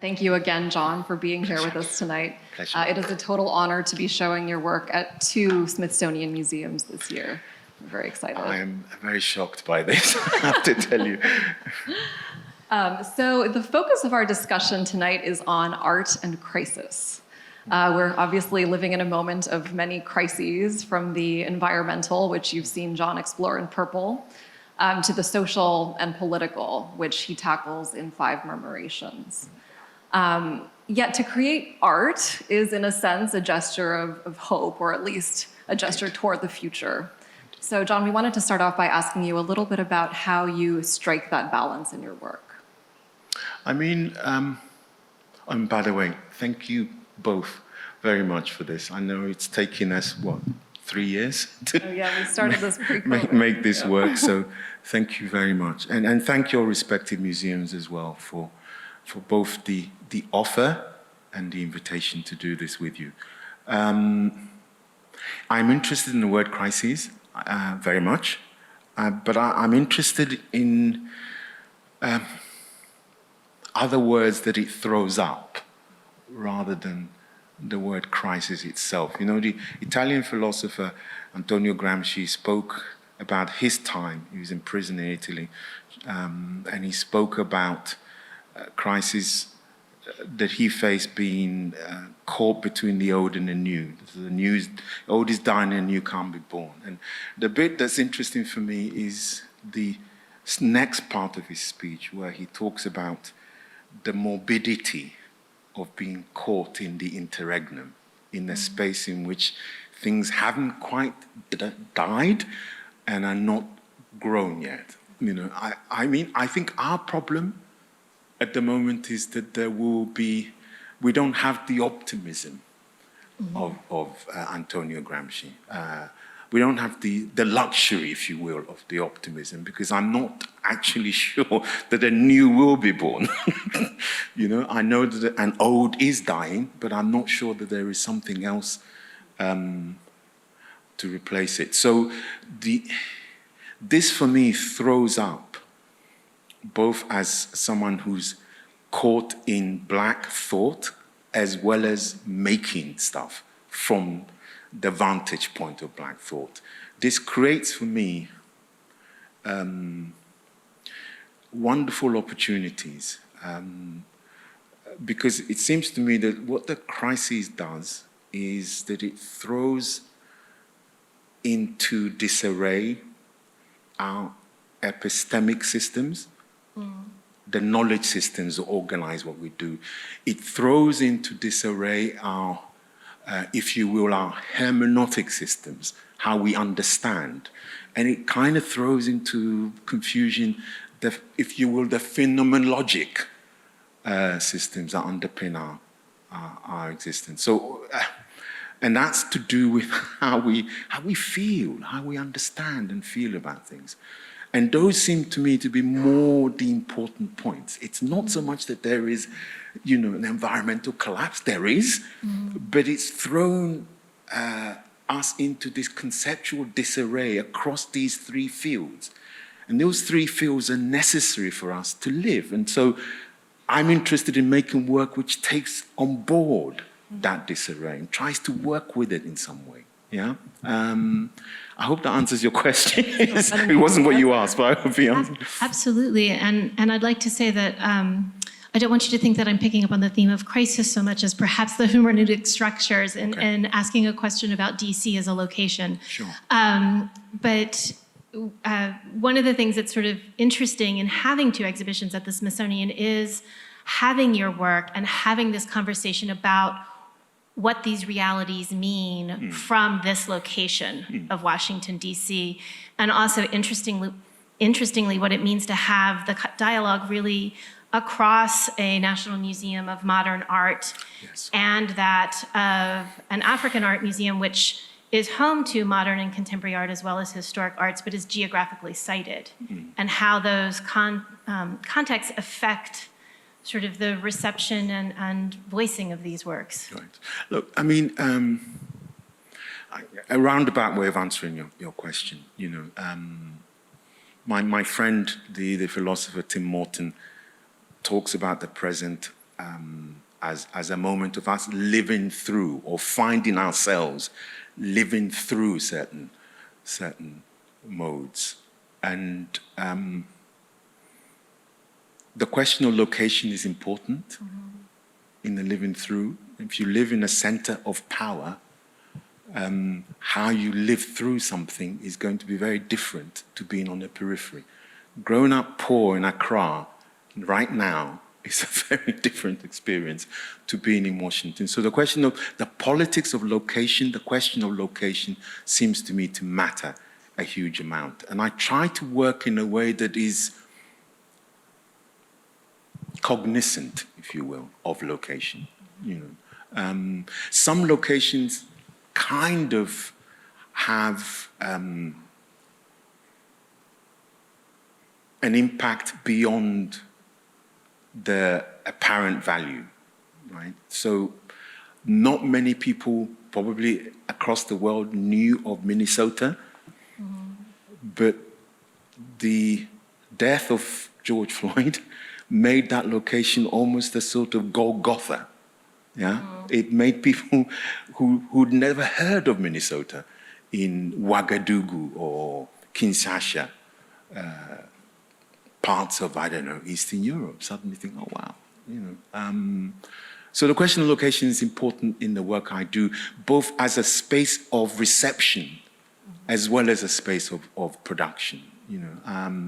Thank you again, John, for being here with us tonight. Pleasure. It is a total honor to be showing your work at 2 Smithsonian museums this year. I'm very excited. I am very shocked by this, I have to tell you. So the focus of our discussion tonight is on art and crisis. We're obviously living in a moment of many crises, from the environmental, which you've seen John explore in Purple, to the social and political, which he tackles in Five Murmurations. Yet to create art is, in a sense, a gesture of hope, or at least a gesture toward the future. So, John, we wanted to start off by asking you a little bit about how you strike that balance in your work. I mean, and by the way, thank you both very much for this. I know it's taken us, what, 3 years to we started this pre-COVID. make this work, so thank you very much. And thank your respective museums as well for both the offer and the invitation to do this with you. I'm interested in the word crises very much, but I'm interested in other words that it throws up rather than the word crisis itself. You know, the Italian philosopher Antonio Gramsci spoke about his time. He was in prison in Italy, and he spoke about crisis that he faced, being caught between the old and the new. The old is dying and the new can't be born. And the bit that's interesting for me is the next part of his speech, where he talks about the morbidity of being caught in the interregnum, in a space in which things haven't quite died and are not grown yet. You know, I mean, I think our problem at the moment is that we don't have the optimism of Antonio Gramsci. We don't have the luxury, if you will, of the optimism, because I'm not actually sure that a new will be born. You know, I know that an old is dying, but I'm not sure that there is something else to replace it. So this for me throws up, both as someone who's caught in black thought, as well as making stuff from the vantage point of black thought. This creates for me wonderful opportunities, because it seems to me that what the crisis does is that it throws into disarray our epistemic systems, the knowledge systems that organize what we do. It throws into disarray our, if you will, our hermeneutic systems, how we understand. And it kind of throws into confusion, if you will, the phenomenologic systems that underpin our existence. So, and that's to do with how we feel, how we understand and feel about things. And those seem to me to be more the important points. It's not so much that there is, you know, an environmental collapse. There is, but it's thrown us into this conceptual disarray across these three fields. And those three fields are necessary for us to live. And so I'm interested in making work which takes on board that disarray and tries to work with it in some way. Yeah? I hope that answers your question. It wasn't what you asked, but I hope it answered. Absolutely. And I'd like to say that I don't want you to think that I'm picking up on the theme of crisis so much as perhaps the hermeneutic structures and asking a question about DC as a location. Sure. But one of the things that's sort of interesting in having 2 exhibitions at the Smithsonian is having your work and having this conversation about what these realities mean from this location of Washington, D.C., and also interestingly, what it means to have the dialogue really across a National Museum of Modern Art and that of an African art museum, which is home to modern and contemporary art as well as historic arts, but is geographically sited, and how those contexts affect sort of the reception and voicing of these works. Right. Look, I mean, a roundabout way of answering your question, you know, my friend, the philosopher Tim Morton, talks about the present as a moment of us living through or finding ourselves living through certain modes. And the question of location is important in the living through. If you live in a center of power, how you live through something is going to be very different to being on the periphery. Growing up poor in Accra right now is a very different experience to being in Washington. So the question of the politics of location, the question of location seems to me to matter a huge amount. And I try to work in a way that is cognizant, if you will, of location. Some locations kind of have an impact beyond the apparent value, right? So not many people probably across the world knew of Minnesota, but the death of George Floyd made that location almost a sort of Golgotha. Yeah, it made people who'd never heard of Minnesota in Ouagadougou or Kinshasa, parts of, I don't know, Eastern Europe, suddenly think, oh, wow. So the question of location is important in the work I do, both as a space of reception as well as a space of production. I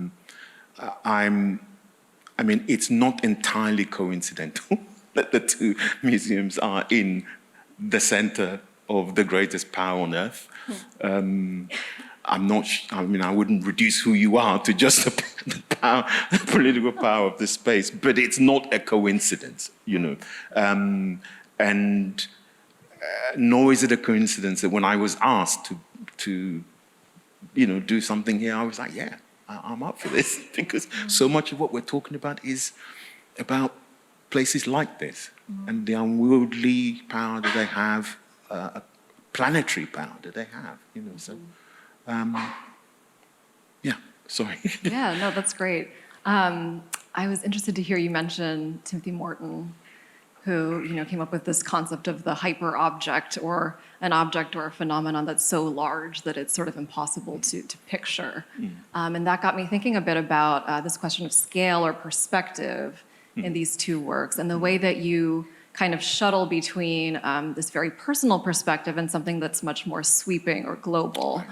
mean, it's not entirely coincidental that the two museums are in the center of the greatest power on earth. I wouldn't reduce who you are to just the political power of the space, but it's not a coincidence, nor is it a coincidence that when I was asked to do something here, I was like, yeah, I'm up for this, because so much of what we're talking about is about places like this and the unwieldy power that they have, planetary power that they have, so. Yeah, sorry. Yeah, no, that's great. I was interested to hear you mention Timothy Morton, who came up with this concept of the hyper object, or an object or a phenomenon that's so large that it's sort of impossible to picture. And that got me thinking a bit about this question of scale or perspective in these two works, and the way that you kind of shuttle between this very personal perspective and something that's much more sweeping or global.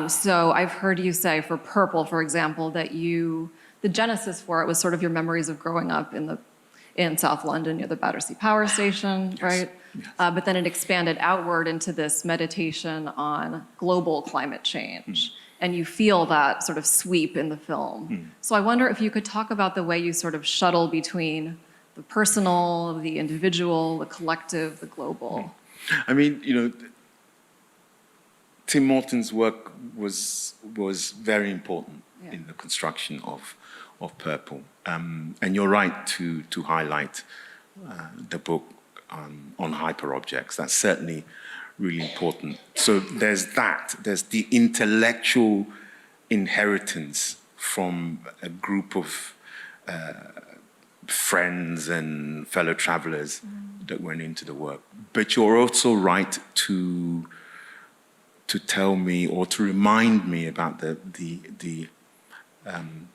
So I've heard you say for Purple, for example, that the genesis for it was sort of your memories of growing up in South London near the Battersea Power Station, right? Yes. But then it expanded outward into this meditation on global climate change. And you feel that sort of sweep in the film. So I wonder if you could talk about the way you sort of shuttle between the personal, the individual, the collective, the global. I mean, Tim Morton's work was very important in the construction of Purple. And you're right to highlight the book on hyperobjects. That's certainly really important. So there's the intellectual inheritance from a group of friends and fellow travelers that went into the work. But you're also right to tell me or to remind me about the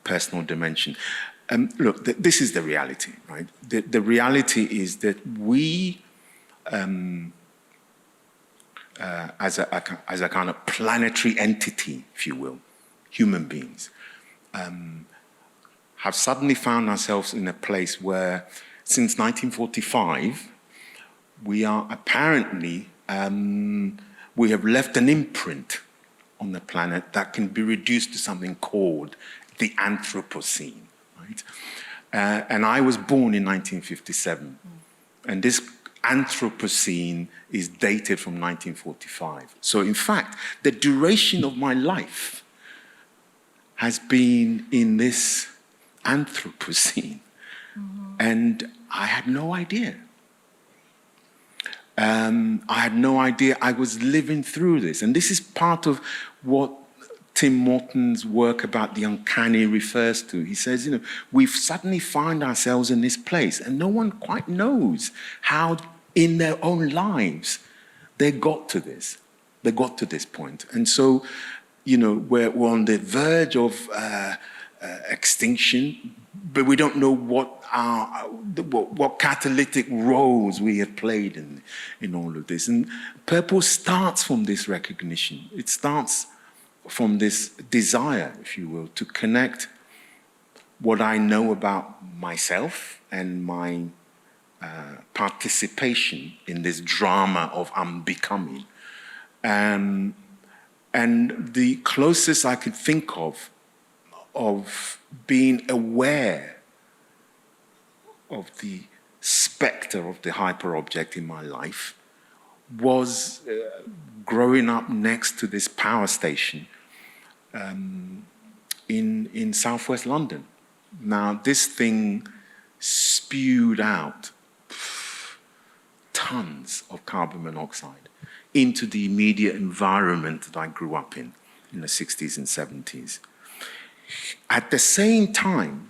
personal dimension. Look, this is the reality, right? The reality is that we, as a kind of planetary entity, if you will, human beings, have suddenly found ourselves in a place where, since 1945, we are apparently, we have left an imprint on the planet that can be reduced to something called the Anthropocene, right? And I was born in 1957, and this Anthropocene is dated from 1945. So in fact, the duration of my life has been in this Anthropocene, and I had no idea. I had no idea I was living through this. And this is part of what Tim Morton's work about the uncanny refers to. He says, we've suddenly found ourselves in this place and no one quite knows how in their own lives they got to this. They got to this point. And so, we're on the verge of extinction, but we don't know what catalytic roles we have played in all of this. And Purple starts from this recognition. It starts from this desire, if you will, to connect what I know about myself and my participation in this drama of unbecoming. And the closest I could think of being aware of the specter of the hyperobject in my life was growing up next to this power station in southwest London. Now, this thing spewed out tons of carbon monoxide into the immediate environment that I grew up in the 60s and 70s. At the same time,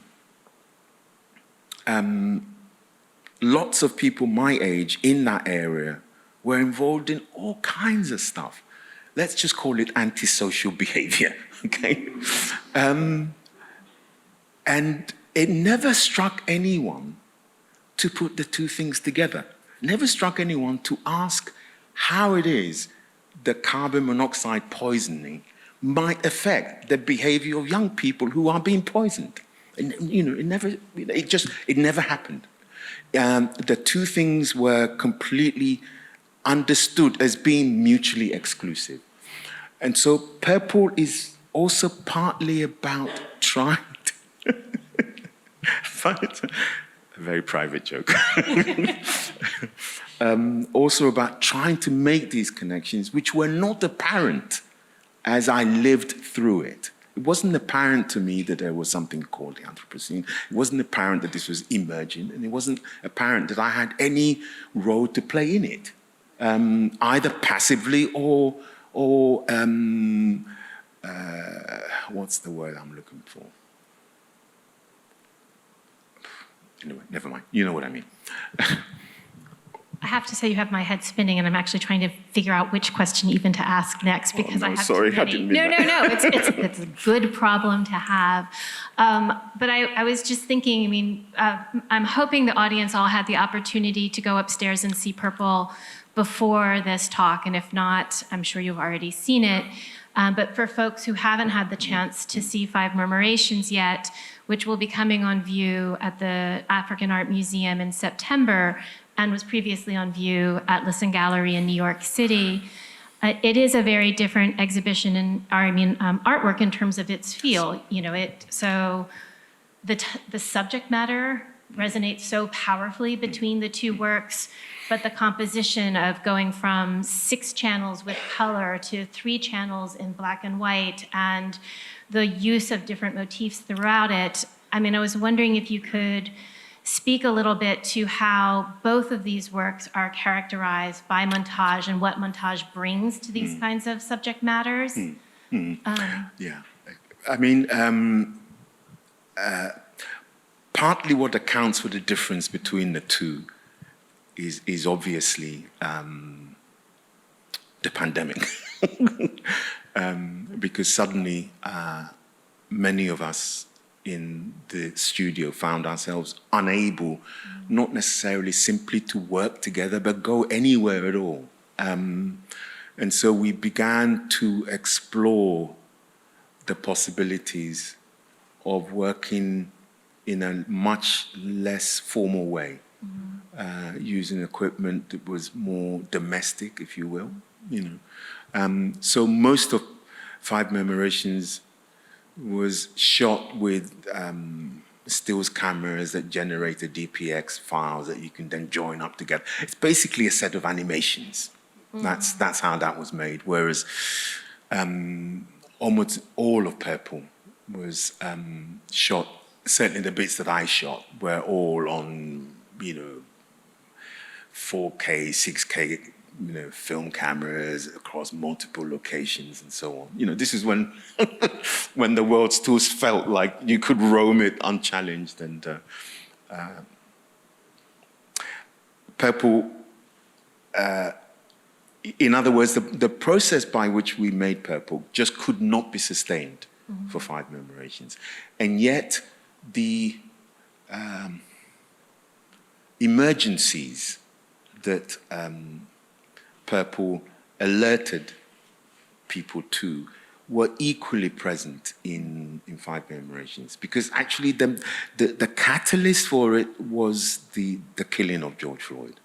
lots of people my age in that area were involved in all kinds of stuff. Let's just call it antisocial behavior, okay? And it never struck anyone to put the two things together. Never struck anyone to ask how it is the carbon monoxide poisoning might affect the behavior of young people who are being poisoned. And, it never happened. The two things were completely understood as being mutually exclusive. And so Purple is also partly about trying to a very private joke. Also about trying to make these connections which were not apparent as I lived through it. It wasn't apparent to me that there was something called the Anthropocene. It wasn't apparent that this was emergent, and it wasn't apparent that I had any role to play in it, either passively or what's the word I'm looking for? Anyway, never mind. You know what I mean. I have to say you have my head spinning, and I'm actually trying to figure out which question even to ask next because I have sorry, too many. I didn't mean that. No. It's a good problem to have. But I was just thinking, I'm hoping the audience all had the opportunity to go upstairs and see Purple before this talk, and if not, I'm sure you've already seen it. But for folks who haven't had the chance to see Five Murmurations yet, which will be coming on view at the African Art Museum in September, and was previously on view at Lawson Gallery in New York City. It is a very different exhibition artwork in terms of its feel. So the subject matter resonates so powerfully between the two works, but the composition of going from 6 channels with color to 3 channels in black and white, and the use of different motifs throughout it. I was wondering if you could speak a little bit to how both of these works are characterized by montage and what montage brings to these kinds of subject matters. Yeah. Partly what accounts for the difference between the two is obviously the pandemic. Because suddenly many of us in the studio found ourselves unable, not necessarily simply to work together, but go anywhere at all. And so we began to explore the possibilities of working in a much less formal way, using equipment that was more domestic, if you will. So most of Five Murmurations was shot with stills cameras that generated DPX files that you can then join up together. It's basically a set of animations. That's how that was made. Whereas almost all of Purple was shot, certainly the bits that I shot were all on 4K, 6K film cameras across multiple locations and so on. This is when when the world still felt like you could roam it unchallenged. And Purple, in other words, the process by which we made Purple just could not be sustained for Five Murmurations. And yet the emergencies that Purple alerted people to were equally present in Five Murmurations, because actually the catalyst for it was the killing of George Floyd.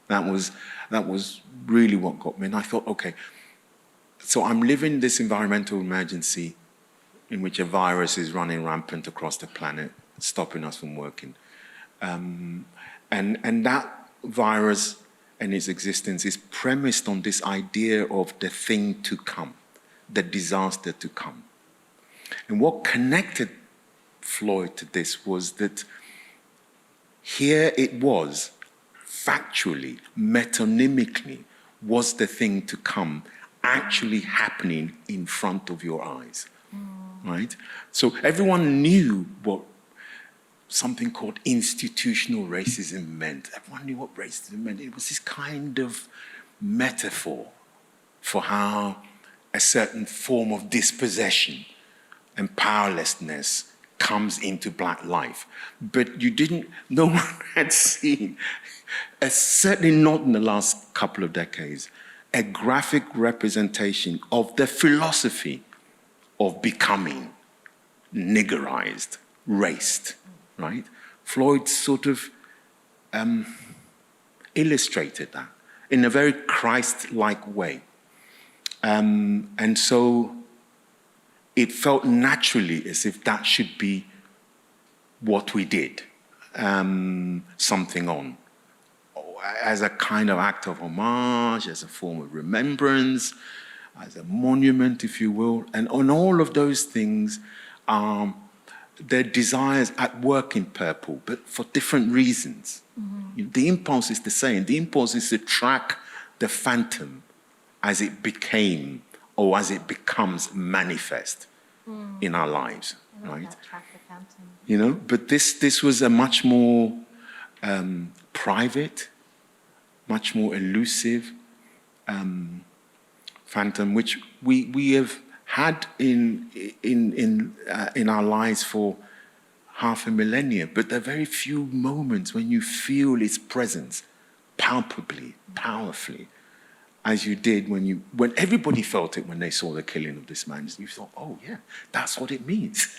That was really what got me. And I thought, okay, so I'm living this environmental emergency in which a virus is running rampant across the planet, stopping us from working. And that virus and its existence is premised on this idea of the thing to come, the disaster to come. And what connected Floyd to this was that here it was, factually, metonymically, was the thing to come actually happening in front of your eyes, right? So everyone knew what something called institutional racism meant. Everyone knew what racism meant. It was this kind of metaphor for how a certain form of dispossession and powerlessness comes into Black life. But no one had seen, certainly not in the last couple of decades, a graphic representation of the philosophy of becoming niggerized, raced, right? Floyd sort of illustrated that in a very Christ-like way. And so it felt naturally as if that should be what we did, something on, as a kind of act of homage, as a form of remembrance, as a monument, if you will. And on all of those things, their desires at work in Purple, but for different reasons. The impulse is the same. The impulse is to track the phantom as it became or as it becomes manifest in our lives, right? Track the phantom. But this was a much more private, much more elusive phantom, which we have had in our lives for half a millennia. But there are very few moments when you feel its presence palpably, powerfully, as you did when everybody felt it when they saw the killing of this man. You thought, oh yeah, that's what it means.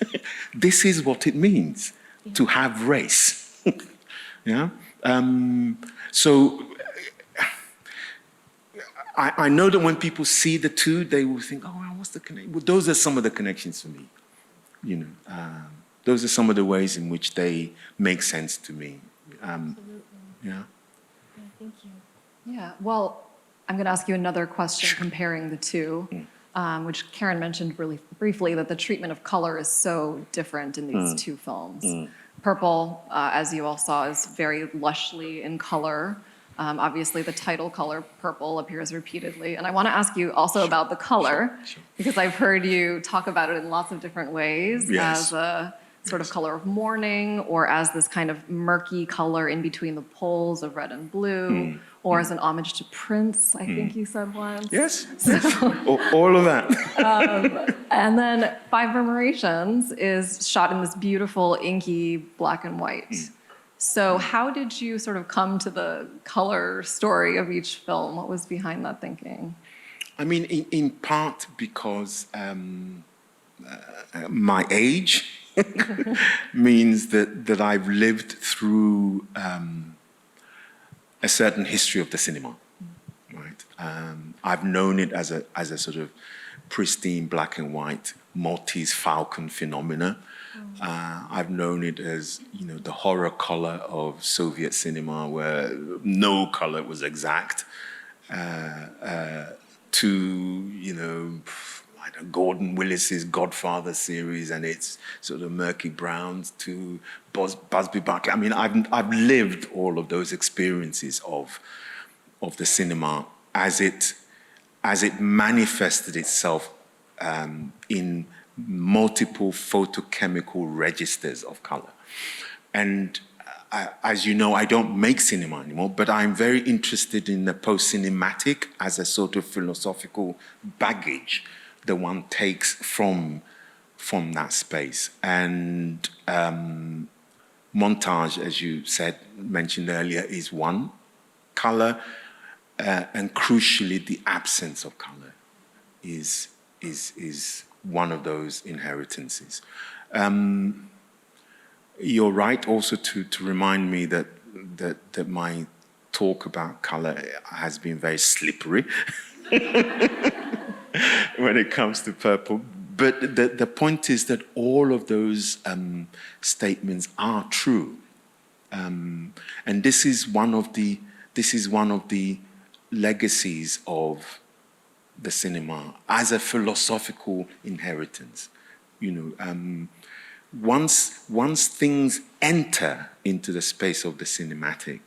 This is what it means to have race. Yeah. So I know that when people see the two, they will think, oh, well, what's the connection? Well, those are some of the connections for me. Those are some of the ways in which they make sense to me. Absolutely. Yeah. Thank you. Yeah, well, I'm going to ask you another question comparing the two, which Karen mentioned really briefly, that the treatment of color is so different in these two films. Purple, as you all saw, is very lushly in color. Obviously, the title color, purple, appears repeatedly. And I want to ask you also about the color, because I've heard you talk about it in lots of different ways, as a sort of color of mourning, or as this kind of murky color in between the poles of red and blue, or as an homage to Prince, I think you said once. Yes, all of that. And then Five Murmurations is shot in this beautiful, inky black and white. So how did you sort of come to the color story of each film? What was behind that thinking? I mean, in part because my age means that I've lived through a certain history of the cinema, right? I've known it as a sort of pristine black and white Maltese Falcon phenomena. I've known it as, the horror color of Soviet cinema, where no color was exact, to, Gordon Willis's Godfather series and its sort of murky browns, to Busby Berkeley. I mean, I've lived all of those experiences of the cinema as it manifested itself in multiple photochemical registers of color. And as you know, I don't make cinema anymore, but I'm very interested in the post-cinematic as a sort of philosophical baggage that one takes from that space. And montage, as you mentioned earlier, is one. Color, and crucially, the absence of color is one of those inheritances. You're right also to remind me that my talk about color has been very slippery when it comes to purple. But the point is that all of those statements are true, and this is one of the legacies of the cinema as a philosophical inheritance. Once things enter into the space of the cinematic,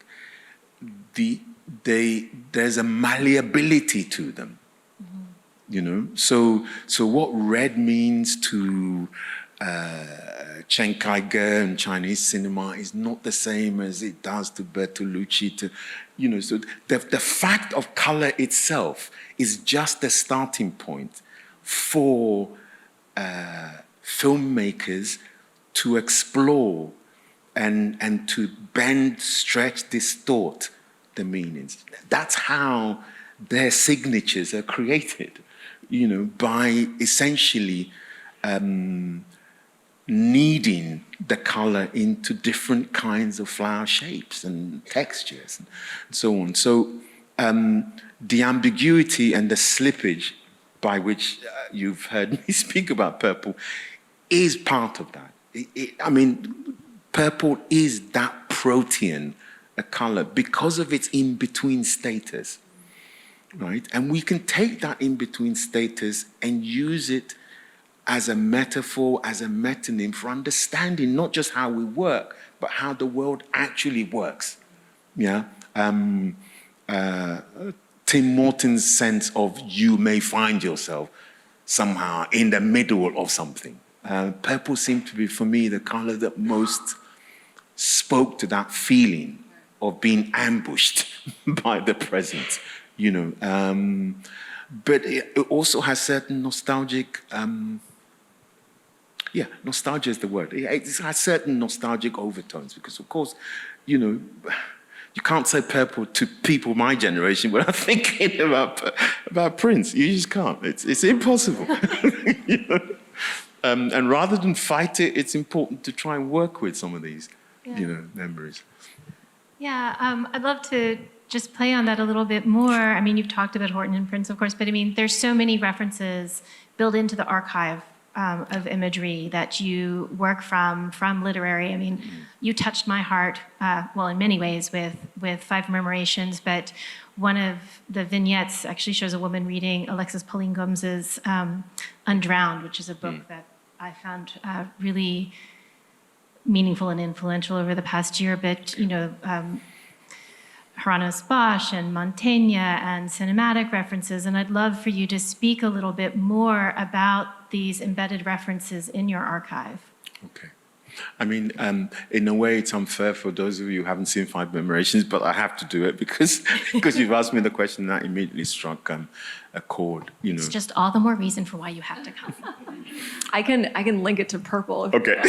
there's a malleability to them. So what red means to Chen Kaige and Chinese cinema is not the same as it does to Bertolucci. So the fact of color itself is just the starting point for filmmakers to explore and to bend, stretch, distort the meanings. That's how their signatures are created, by essentially kneading the color into different kinds of flower shapes and textures and so on. So the ambiguity and the slippage by which you've heard me speak about purple is part of that. Purple is that protean color because of its in-between status, right? And we can take that in-between status and use it as a metaphor, as a metonym for understanding not just how we work, but how the world actually works. Yeah. Tim Morton's sense of you may find yourself somehow in the middle of something. Purple seemed to be, for me, the color that most spoke to that feeling of being ambushed by the present, But it also has certain nostalgic, nostalgia is the word. It has certain nostalgic overtones because, of course, you can't say purple to people my generation without thinking about Prince. You just can't. It's impossible. And rather than fight it, it's important to try and work with some of these, memories. Yeah, I'd love to just play on that a little bit more. You've talked about Horton and Prince, of course, but there's so many references built into the archive of imagery that you work from literary. You touched my heart, in many ways with Five Murmurations, but one of the vignettes actually shows a woman reading Alexis Pauline Gomes's Undrowned, which is a book that I found really meaningful and influential over the past year. But, Hieronymus Bosch and Montaigne and cinematic references, and I'd love for you to speak a little bit more about these embedded references in your archive. Okay. In a way, it's unfair for those of you who haven't seen Five Murmurations, but I have to do it because you've asked me the question that immediately struck a chord. It's just all the more reason for why you have to come. I can link it to purple. Okay.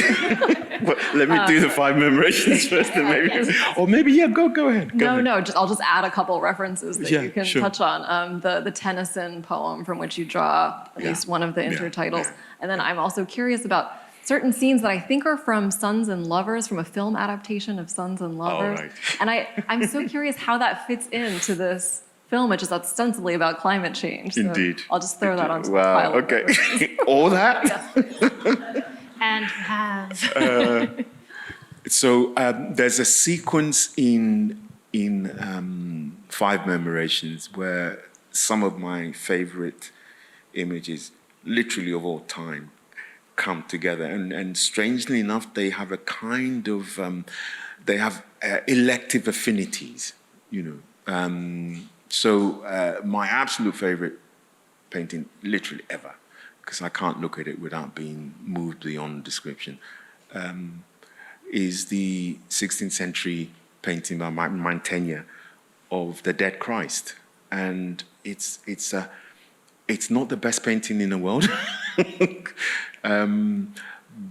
But let me do the Five Murmurations first, and maybe, or maybe go ahead. I'll just add a couple references that you can touch on. The Tennyson poem from which you draw at least one of the intertitles, and then I'm also curious about certain scenes that I think are from Sons and Lovers, from a film adaptation of Sons and Lovers. Oh, right. And I'm so curious how that fits into this film, which is ostensibly about climate change. So Indeed. I'll just throw that onto the pile. Okay. All that? And have. So there's a sequence in Five Murmurations where some of my favorite images, literally of all time, come together, and strangely enough, they have a kind of elective affinities. My absolute favorite painting, literally ever, because I can't look at it without being moved beyond description, is the 16th century painting by Mantegna of the Dead Christ. And it's not the best painting in the world,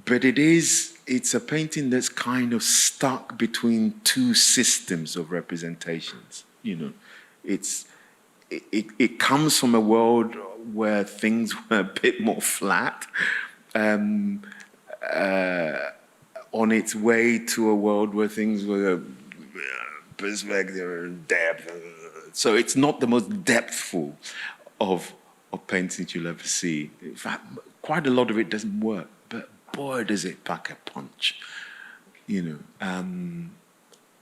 but it's a painting that's kind of stuck between two systems of representations. You know, it comes from a world where things were a bit more flat, on its way to a world where things were perspective and depth. So it's not the most depthful of paintings you'll ever see. In fact, quite a lot of it doesn't work, but boy, does it pack a punch. You know,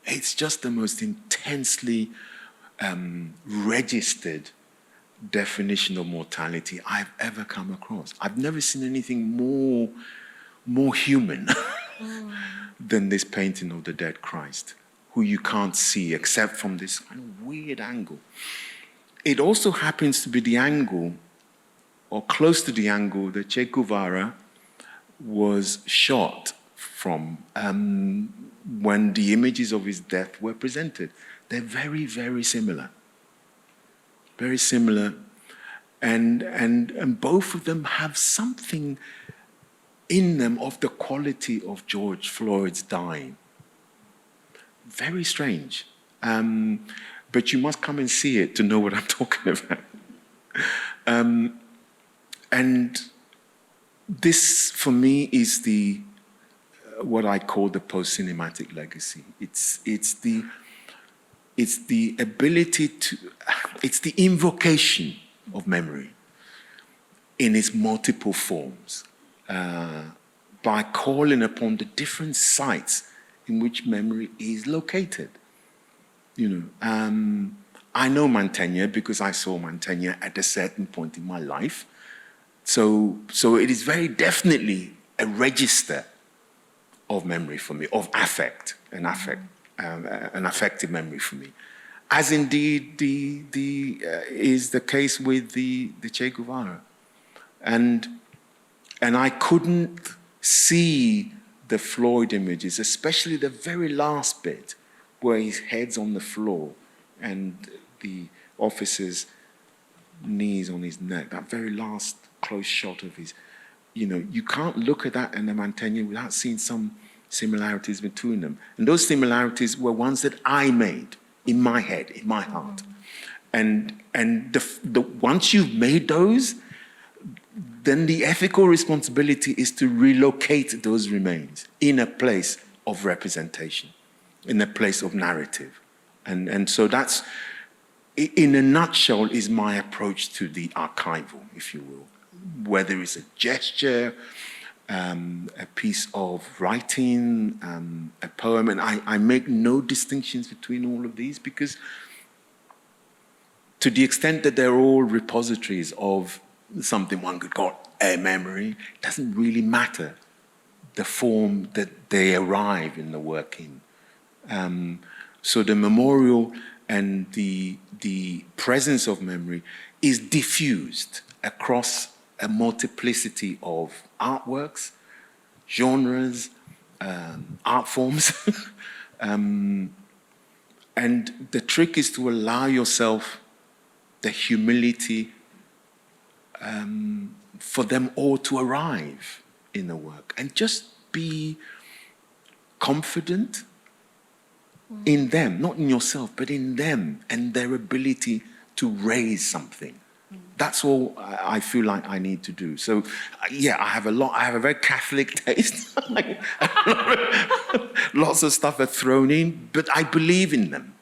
it's just the most intensely registered definition of mortality I've ever come across. I've never seen anything more human than this painting of the Dead Christ, who you can't see except from this kind of weird angle. It also happens to be the angle, or close to the angle, that Che Guevara was shot from when the images of his death were presented. They're very, very similar. Very similar. And both of them have something in them of the quality of George Floyd's dying. Very strange. But you must come and see it to know what I'm talking about. And this, for me, is what I call the post-cinematic legacy. It's the ability to, it's the invocation of memory in its multiple forms, by calling upon the different sites in which memory is located. You know, I know Mantegna because I saw Mantegna at a certain point in my life. So it is very definitely a register of memory for me, of affect, an affective memory for me. As indeed is the case with the Che Guevara. And I couldn't see the Floyd images, especially the very last bit where his head's on the floor and the officer's knees on his neck, that very last close shot of his, you know, you can't look at that and the Mantegna without seeing some similarities between them. And those similarities were ones that I made in my head, in my heart. And once you've made those, then the ethical responsibility is to relocate those remains in a place of representation, in a place of narrative. And so that's, in a nutshell, is my approach to the archival, if you will. Whether it's a gesture, a piece of writing, a poem, and I make no distinctions between all of these because to the extent that they're all repositories of something one could call a memory, it doesn't really matter the form that they arrive in the work in. So the memorial and the presence of memory is diffused across a multiplicity of artworks, genres, art forms. And the trick is to allow yourself the humility for them all to arrive in the work and just be confident in them, not in yourself, but in them and their ability to raise something. That's all I feel like I need to do. So, yeah, I have a very Catholic taste. Lots of stuff are thrown in, but I believe in them.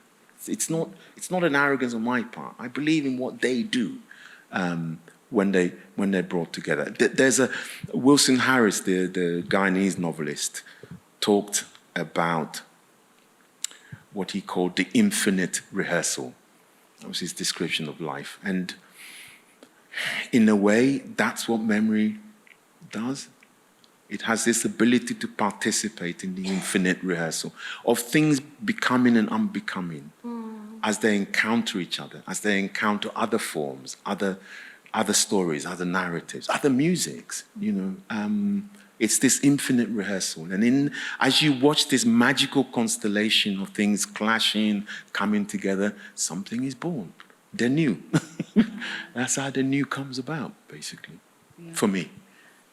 It's not an arrogance on my part. I believe in what they do when they're brought together. There's Wilson Harris, the Guyanese novelist, talked about what he called the infinite rehearsal. That was his description of life. And in a way, that's what memory does. It has this ability to participate in the infinite rehearsal of things becoming and unbecoming, as they encounter each other, as they encounter other forms, other stories, other narratives, other musics, it's this infinite rehearsal. And as you watch this magical constellation of things clashing, coming together, something is born. They're new. That's how the new comes about, basically, for me.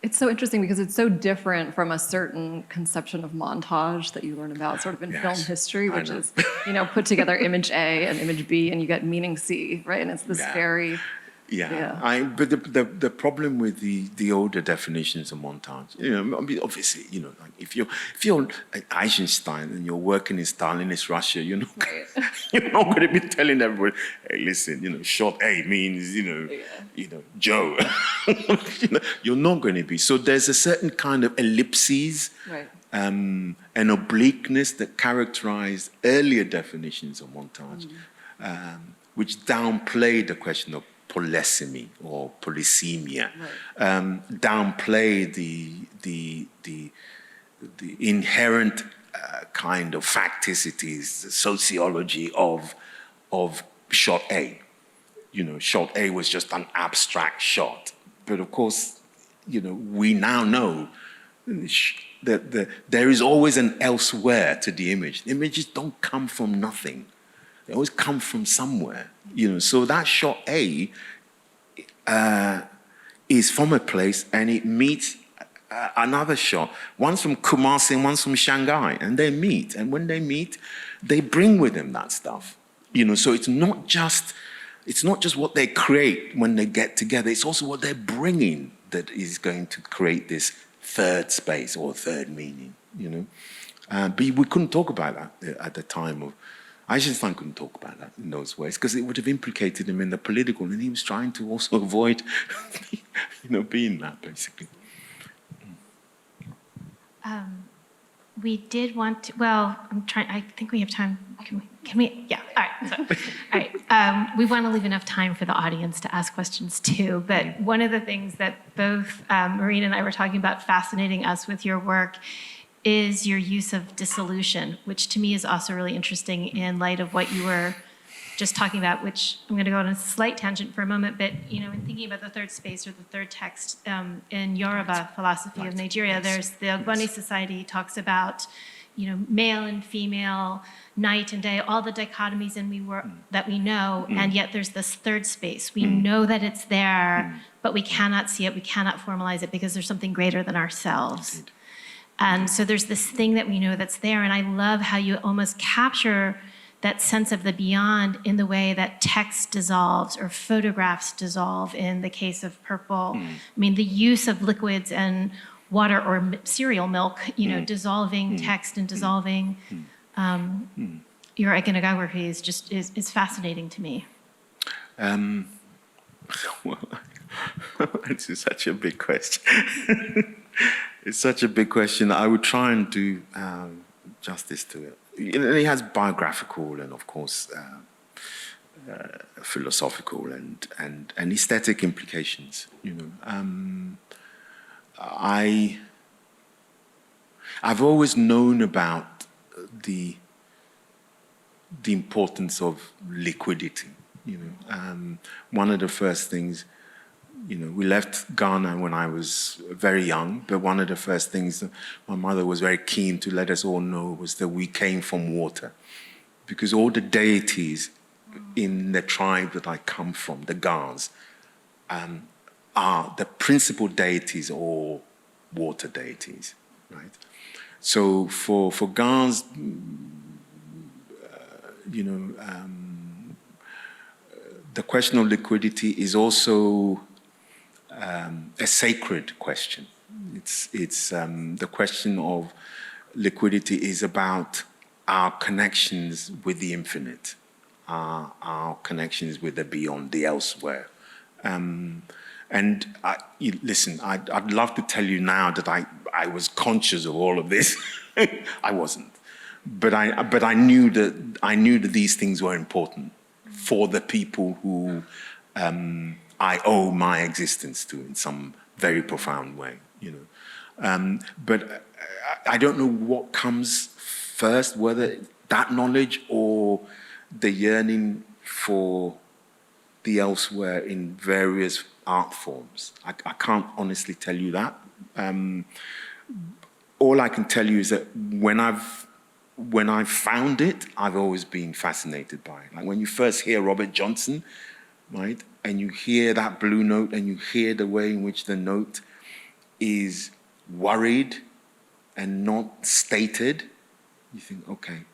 It's so interesting because it's so different from a certain conception of montage that you learn about sort of in film history, which is, put together image A and image B and you get meaning C, right? And it's this very... But the problem with the older definitions of montage, obviously, like if you're Eisenstein and you're working in Stalinist Russia, you're not going to be telling everybody, hey, listen, shot A means, Joe. You're not going to be. So there's a certain kind of ellipses and obliqueness that characterize earlier definitions of montage, which downplay the question of polysemy or polysemia, downplay the inherent kind of facticities, the sociology of shot A. Shot A was just an abstract shot. But of course, we now know that there is always an elsewhere to the image. The images don't come from nothing. They always come from somewhere, So that shot A is from a place, and it meets another shot. One's from Kumasi and one's from Shanghai, and they meet. And when they meet, they bring with them that stuff, So it's not just what they create when they get together. It's also what they're bringing that is going to create this third space or third meaning, But we couldn't talk about that at the time of. Eisenstein couldn't talk about that in those ways because it would have implicated him in the political, and he was trying to also avoid, being that, basically. We did want to, I think we have time. Can we? Yeah, all right. We want to leave enough time for the audience to ask questions too, but one of the things that both Marina and I were talking about fascinating us with your work is your use of dissolution, which to me is also really interesting in light of what you were just talking about, which I'm going to go on a slight tangent for a moment, but, in thinking about the third space or the third text in Yoruba philosophy of Nigeria, there's the Ogboni society talks about, male and female, night and day, all the dichotomies that we know, and yet there's this third space. We know that it's there, but we cannot see it, we cannot formalize it because there's something greater than ourselves. Indeed. And so there's this thing that we know that's there, and I love how you almost capture that sense of the beyond in the way that text dissolves or photographs dissolve in the case of Purple. I mean, the use of liquids and water or cereal milk, dissolving text and dissolving your iconography is fascinating to me. Well, it's such a big question. It's such a big question. I would try and do justice to it. It has biographical and, of course, philosophical and aesthetic implications. I've always known about the importance of liquidity. One of the first things. We left Ghana when I was very young, but one of the first things my mother was very keen to let us all know was that we came from water. Because all the deities in the tribe that I come from, the Gans, are the principal deities or water deities, right? So for Gans, the question of liquidity is also a sacred question. It's the question of liquidity is about our connections with the infinite, our connections with the beyond, the elsewhere. I'd love to tell you now that I was conscious of all of this. I wasn't, but I knew that these things were important for the people who I owe my existence to in some very profound way, But I don't know what comes first, whether that knowledge or the yearning for the elsewhere in various art forms. I can't honestly tell you that. All I can tell you is that when I've found it, I've always been fascinated by it. Like when you first hear Robert Johnson, right, and you hear that blue note and you hear the way in which the note is worried and not stated, you think, okay,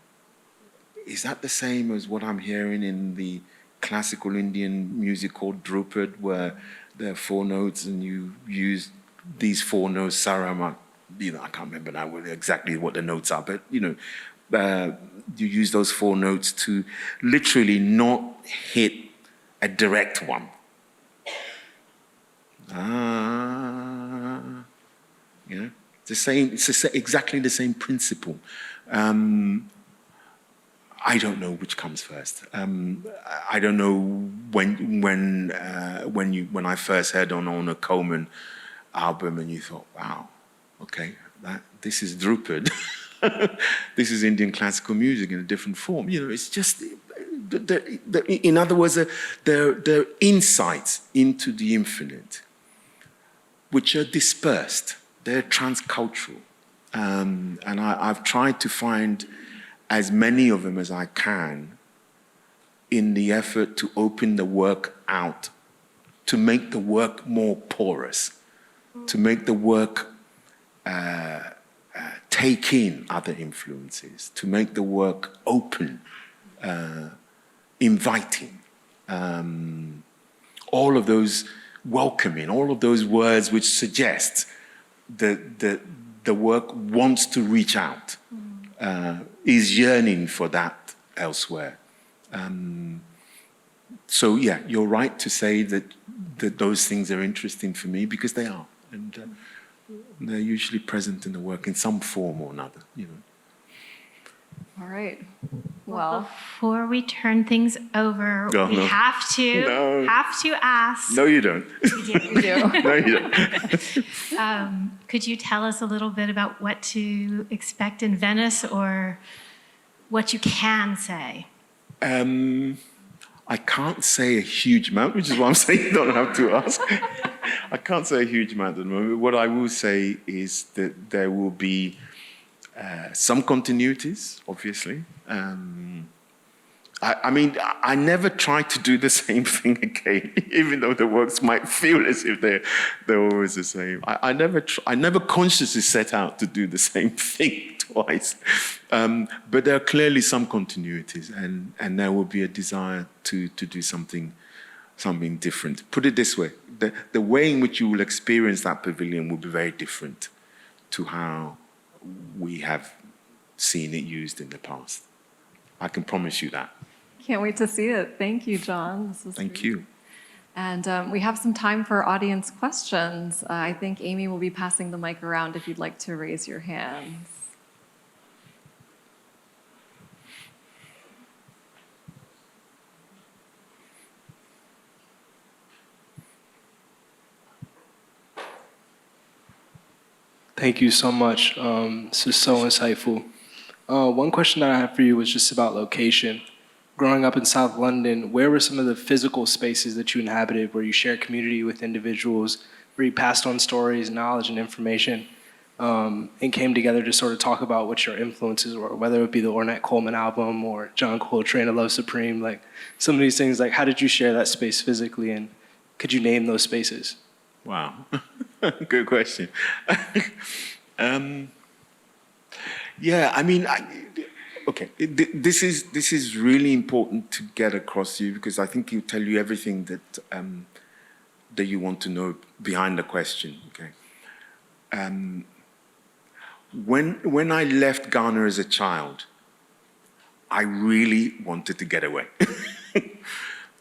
is that the same as what I'm hearing in the classical Indian music called Drupad, where there are 4 notes and you use these 4 notes, Sarama, I can't remember now exactly what the notes are, but, you use those 4 notes to literally not hit a direct one. It's the same. It's exactly the same principle. I don't know which comes first. I don't know when I first heard on a Coleman album and you thought, wow, okay, this is Drupad. This is Indian classical music in a different form. It's just, in other words, they're insights into the infinite, which are dispersed. They're transcultural. And I've tried to find as many of them as I can in the effort to open the work out, to make the work more porous, to make the work take in other influences, to make the work open, inviting, all of those welcoming, all of those words which suggest that the work wants to reach out, is yearning for that elsewhere. So yeah, you're right to say that those things are interesting for me because they are, and they're usually present in the work in some form or another. All right. Well, before we turn things over, we have to ask. No, you don't. we do. No, you don't. Could you tell us a little bit about what to expect in Venice, or what you can say? I can't say a huge amount, which is why I'm saying you don't have to ask. I can't say a huge amount at the moment. What I will say is that there will be some continuities, obviously. I never try to do the same thing again, even though the works might feel as if they're always the same. I never consciously set out to do the same thing twice. But there are clearly some continuities, and there will be a desire to do something different. Put it this way, the way in which you will experience that pavilion will be very different to how we have seen it used in the past. I can promise you that. Can't wait to see it. Thank you, John. Thank you. And we have some time for audience questions. I think Amy will be passing the mic around if you'd like to raise your hands. Thank you so much. This is so insightful. One question that I have for you was just about location. Growing up in South London, where were some of the physical spaces that you inhabited, where you shared community with individuals, where you passed on stories, knowledge, and information, and came together to sort of talk about what your influences were, whether it be the Ornette Coleman album or John Coltrane, A Love Supreme, like some of these things, like how did you share that space physically, and could you name those spaces? Wow, good question. Okay, this is really important to get across to you because I think it'll tell you everything that you want to know behind the question. Okay, when I left Ghana as a child, I really wanted to get away,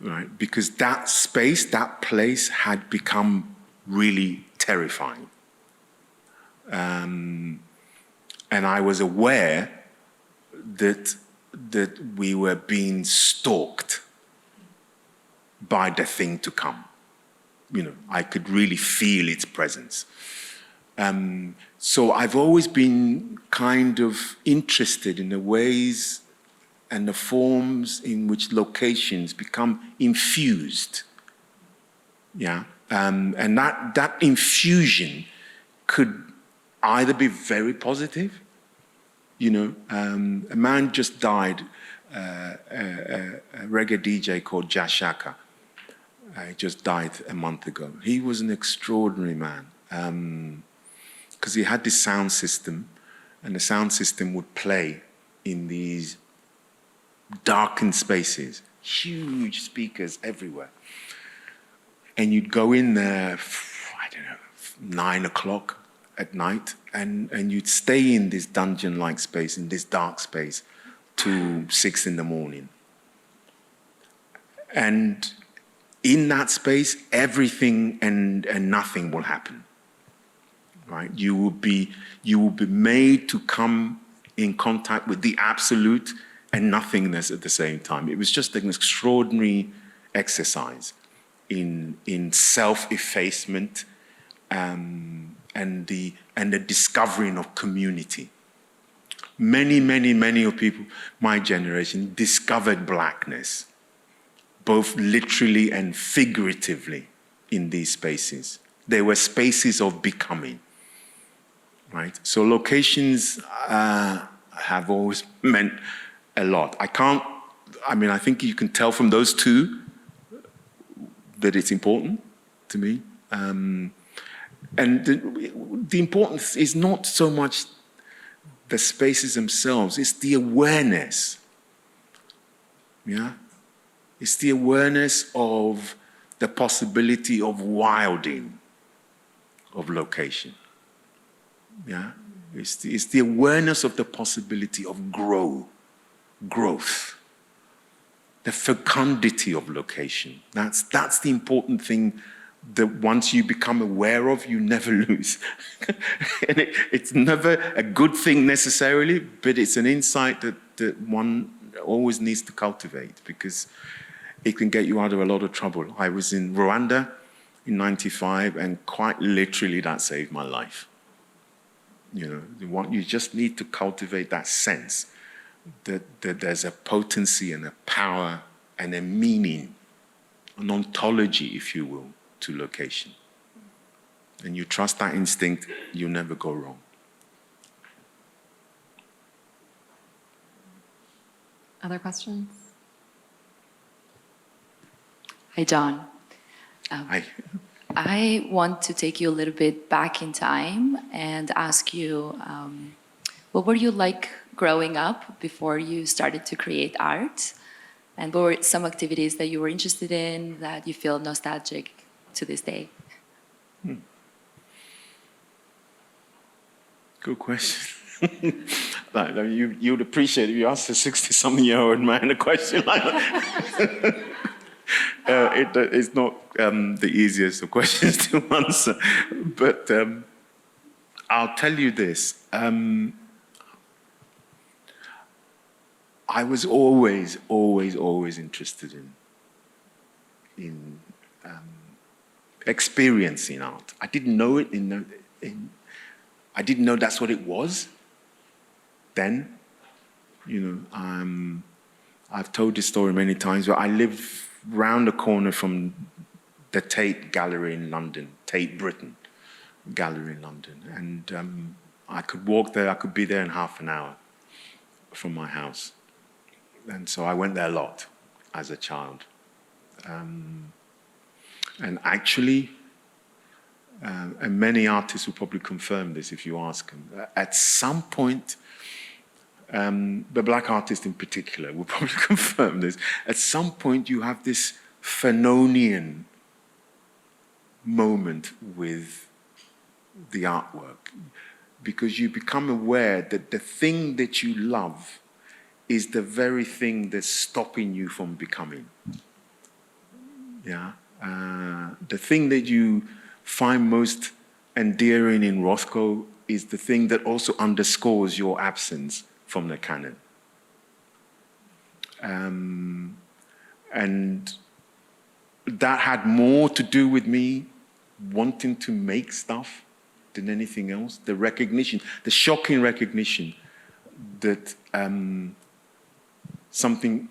right? Because that space, that place, had become really terrifying, and I was aware that we were being stalked by the thing to come. I could really feel its presence. So I've always been kind of interested in the ways and the forms in which locations become infused. Yeah, and that infusion could either be very positive. You know, a man just died, a reggae DJ called Jashaka. He just died a month ago. He was an extraordinary man because he had this sound system, and the sound system would play in these darkened spaces, huge speakers everywhere. And you'd go in there, I don't know, 9 o'clock at night, and you'd stay in this dungeon-like space, in this dark space, till 6 in the morning. And in that space, everything and nothing will happen, right? You will be made to come in contact with the absolute and nothingness at the same time. It was just an extraordinary exercise in self-effacement and the discovering of community. Many of people, my generation, discovered blackness, both literally and figuratively in these spaces. They were spaces of becoming, right? So locations have always meant a lot. I think you can tell from those two that it's important to me. And the importance is not so much the spaces themselves, it's the awareness. Yeah? It's the awareness of the possibility of wilding of location. Yeah? It's the awareness of the possibility of growth. The fecundity of location. That's the important thing that once you become aware of, you never lose. And it's never a good thing necessarily, but it's an insight that one always needs to cultivate because it can get you out of a lot of trouble. I was in Rwanda in '95, and quite literally that saved my life. You know, you just need to cultivate that sense that there's a potency and a power and a meaning, an ontology, if you will, to location. And you trust that instinct, you'll never go wrong. Other questions? Hi, John. Hi. I want to take you a little bit back in time and ask you, what were you like growing up before you started to create art? And what were some activities that you were interested in that you feel nostalgic to this day? Good question. You'd appreciate it if you asked a 60-something-year-old man a question like that. It's not the easiest of questions to answer, but I'll tell you this. I was always interested in experiencing art. I didn't know it I didn't know that's what it was then. You know, I've told this story many times, but I live round the corner from the Tate Gallery in London, Tate Britain Gallery in London. And I could walk there, I could be there in half an hour from my house. And so I went there a lot as a child. And actually, and many artists will probably confirm this if you ask them, at some point, the black artist in particular will probably confirm this, at some point you have this Fanonian moment with the artwork, because you become aware that the thing that you love is the very thing that's stopping you from becoming. Yeah, the thing that you find most endearing in Rothko is the thing that also underscores your absence from the canon. And that had more to do with me wanting to make stuff than anything else. The recognition, the shocking recognition that something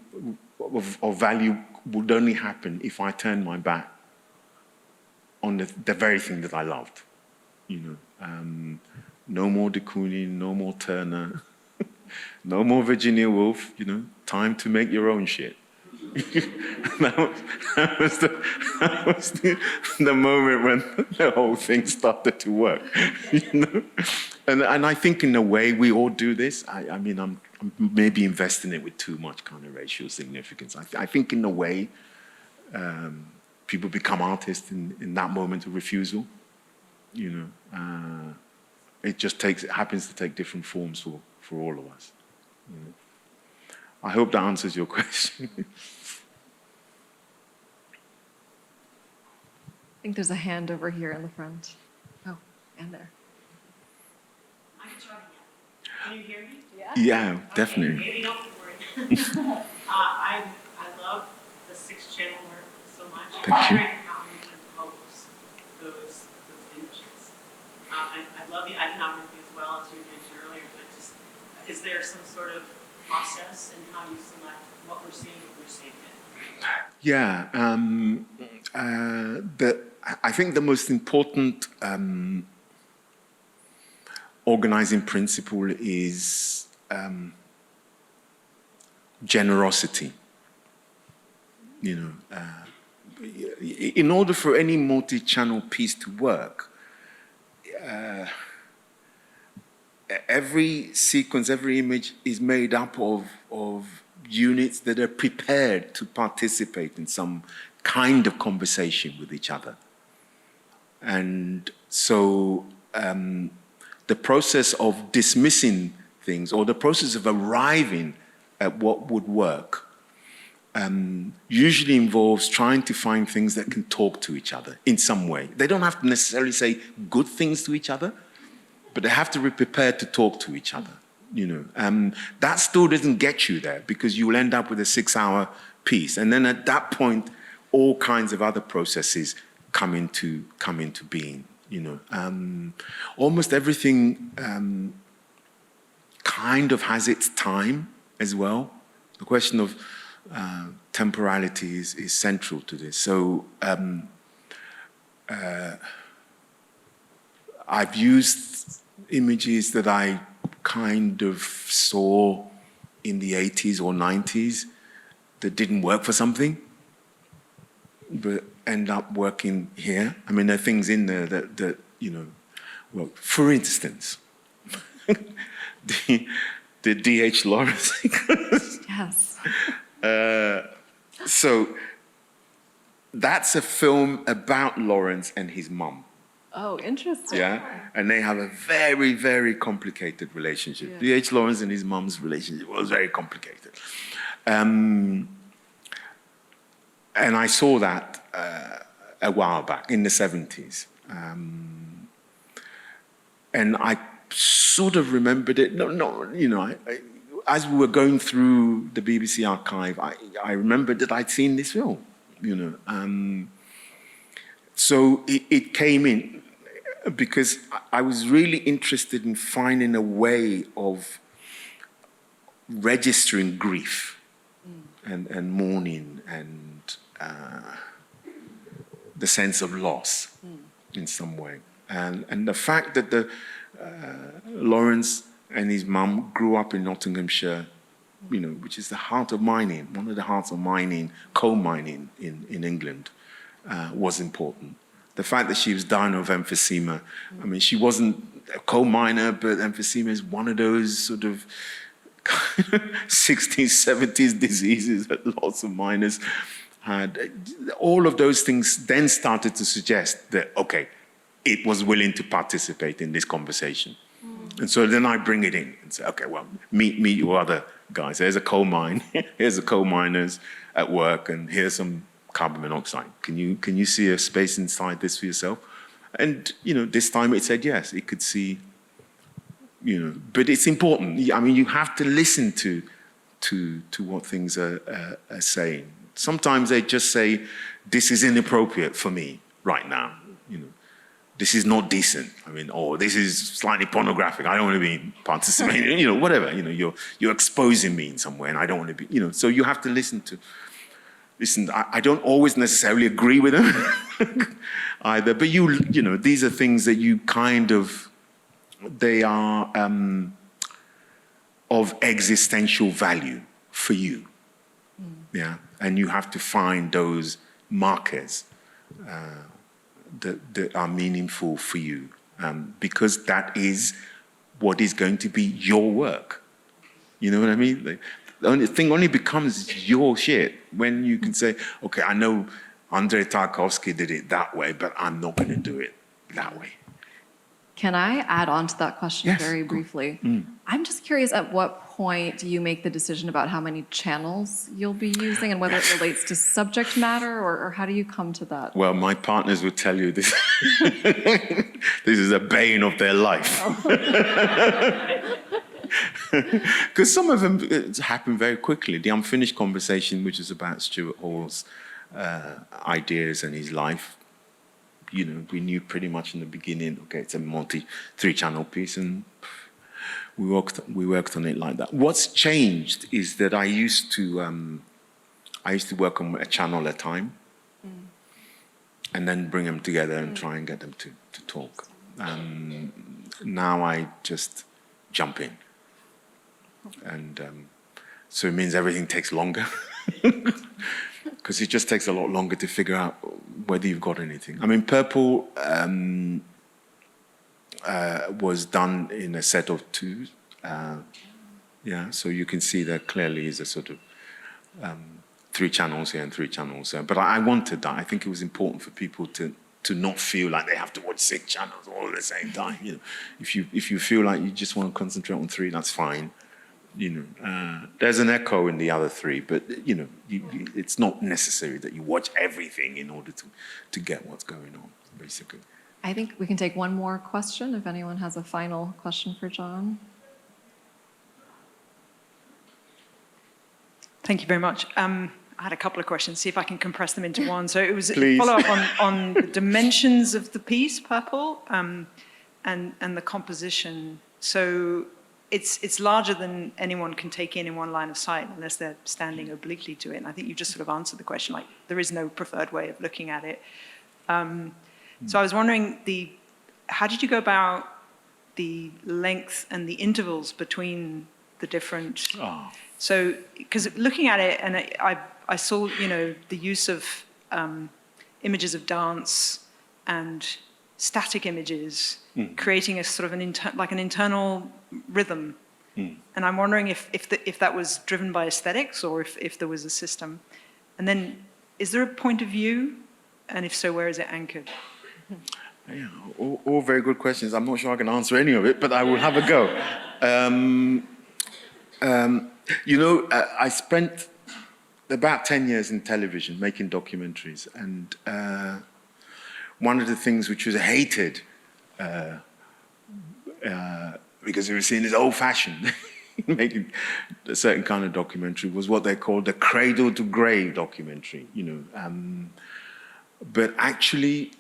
of value would only happen if I turned my back on the very thing that I loved. No more de Kooning, no more Turner, no more Virginia Woolf, time to make your own shit. that was the moment when the whole thing started to work. And I think in a way we all do this. I mean, I'm maybe investing it with too much kind of racial significance. I think in a way people become artists in that moment of refusal. It just happens to take different forms for all of us. I hope that answers your question. I think there's a hand over here in the front. Oh, and there. I can try again. Can you hear me? Yeah, definitely. Okay, maybe don't worry. I love the 6-channel work so much. Thank you. I'm wondering how you compose those images. I love the iconography as well, as you mentioned earlier, but just, is there some sort of process in how you select what we're seeing, what we're seeing in? Yeah, I think the most important organizing principle is generosity. In order for any multi-channel piece to work, every sequence, every image is made up of units that are prepared to participate in some kind of conversation with each other. And so the process of dismissing things, or the process of arriving at what would work, usually involves trying to find things that can talk to each other in some way. They don't have to necessarily say good things to each other, but they have to be prepared to talk to each other. That still doesn't get you there, because you will end up with a 6-hour piece. And then at that point, all kinds of other processes come into being. Almost everything kind of has its time as well. The question of temporality is central to this. So I've used images that I kind of saw in the 80s or 90s that didn't work for something, but end up working here. I mean, there are things in there that well, for instance, the D.H. Lawrence. Yes. So that's a film about Lawrence and his mum. Oh, interesting. Yeah, and they have a very, very complicated relationship. Yeah. D.H. Lawrence and his mum's relationship was very complicated. And I saw that a while back, in the 70s. And I sort of remembered it. As we were going through the BBC archive, I remembered that I'd seen this film, So it came in because I was really interested in finding a way of registering grief and mourning and the sense of loss in some way. And the fact that Lawrence and his mum grew up in Nottinghamshire, which is the heart of mining, one of the hearts of mining, coal mining in England, was important. The fact that she was dying of emphysema, I mean, she wasn't a coal miner, but emphysema is one of those sort of 60s, 70s diseases that lots of miners had. All of those things then started to suggest that, okay, it was willing to participate in this conversation. And so then I bring it in and say, okay, well, meet your other guys. There's a coal mine, here's the coal miners at work, and here's some carbon monoxide. Can you see a space inside this for yourself? And, this time it said yes, it could see, but it's important. I mean, you have to listen to what things are saying. Sometimes they just say, this is inappropriate for me right now, this is not decent. I mean, or this is slightly pornographic. I don't want to be participating, you know, whatever. You know, you're exposing me in some way, and I don't want to be, you know. So you have to listen. I don't always necessarily agree with them either, but you know, these are things that you kind of, they are of existential value for you. Yeah, and you have to find those markers that are meaningful for you, because that is what is going to be your work. You know what I mean? Like, the only thing only becomes your shit when you can say, okay, I know Andrei Tarkovsky did it that way, but I'm not going to do it that way. Can I add on to that question Yes. very briefly? I'm just curious, at what point do you make the decision about how many channels you'll be using and whether it relates to subject matter, or how do you come to that? Well, my partners would tell you this. This is a bane of their life. Because some of them happen very quickly. The Unfinished Conversation, which is about Stuart Hall's ideas and his life, you know, we knew pretty much in the beginning, okay, it's a three-channel piece, and we worked on it like that. What's changed is that I used to work on a channel at a time, and then bring them together and try and get them to talk. Now I just jump in, and so it means everything takes longer. Because it just takes a lot longer to figure out whether you've got anything. I mean, Purple was done in a set of two. Yeah, so you can see that clearly is a sort of 3 channels here and 3 channels there. But I wanted that. I think it was important for people to not feel like they have to watch 6 channels all at the same time. You know, if you feel like you just want to concentrate on 3, that's fine. You know, there's an echo in the other 3, but you know, it's not necessary that you watch everything in order to get what's going on, basically. I think we can take one more question if anyone has a final question for John. Thank you very much. I had a couple of questions, see if I can compress them into one. So it was Please. a follow-up on the dimensions of the piece, Purple, and the composition. So it's larger than anyone can take in one line of sight unless they're standing obliquely to it. And I think you just sort of answered the question, like there is no preferred way of looking at it. So I was wondering, how did you go about the length and the intervals between the different... Oh. So, because looking at it, and I saw, you know, the use of images of dance and static images, creating a sort of an internal rhythm. And I'm wondering if that was driven by aesthetics or if there was a system. And then, is there a point of view? And if so, where is it anchored? Yeah, all very good questions. I'm not sure I can answer any of it, but I will have a go. You know, I spent about 10 years in television making documentaries, and one of the things which was hated because it was seen as old-fashioned, making a certain kind of documentary, was what they called the cradle-to-grave documentary. You know, but actually,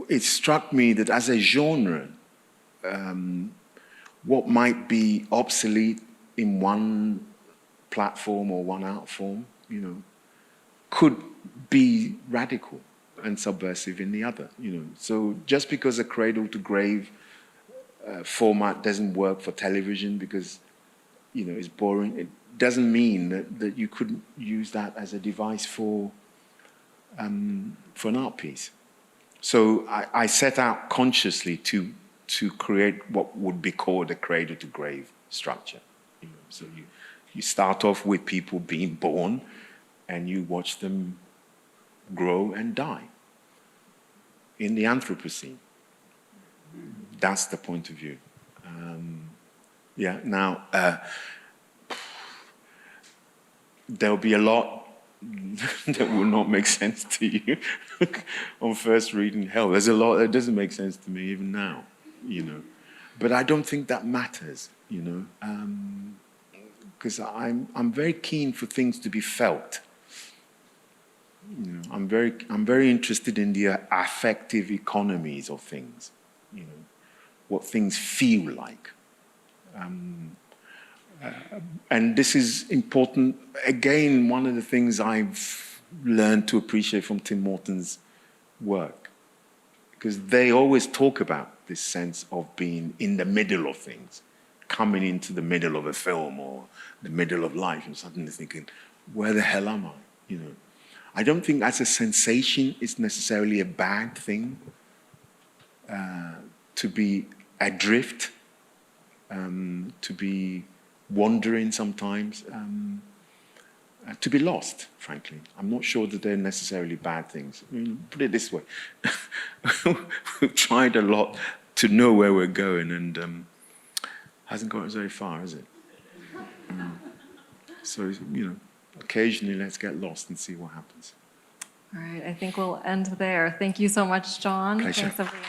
it struck me that as a genre, what might be obsolete in one platform or one art form, you know, could be radical and subversive in the other, you know. So just because a cradle-to-grave format doesn't work for television because, you know, it's boring, it doesn't mean that you couldn't use that as a device for an art piece. So I set out consciously to create what would be called a cradle-to-grave structure. You know, so you start off with people being born, and you watch them grow and die in the Anthropocene. That's the point of view. Yeah. Now there'll be a lot that will not make sense to you on first reading. Hell, there's a lot that doesn't make sense to me even now, you know. But I don't think that matters, you know, because I'm very keen for things to be felt, you know. I'm very interested in the affective economies of things, you know, what things feel like. And this is important. Again, one of the things I've learned to appreciate from Tim Morton's work, because they always talk about this sense of being in the middle of things, coming into the middle of a film or the middle of life and suddenly thinking, where the hell am I? You know, I don't think that's a sensation is necessarily a bad thing, to be adrift, to be wandering sometimes, to be lost, frankly. I'm not sure that they're necessarily bad things. I mean, put it this way. We've tried a lot to know where we're going and hasn't got us very far, has it? So, you know, occasionally let's get lost and see what happens. All right, I think we'll end there. Thank you so much, John. Pleasure. Thanks, everyone.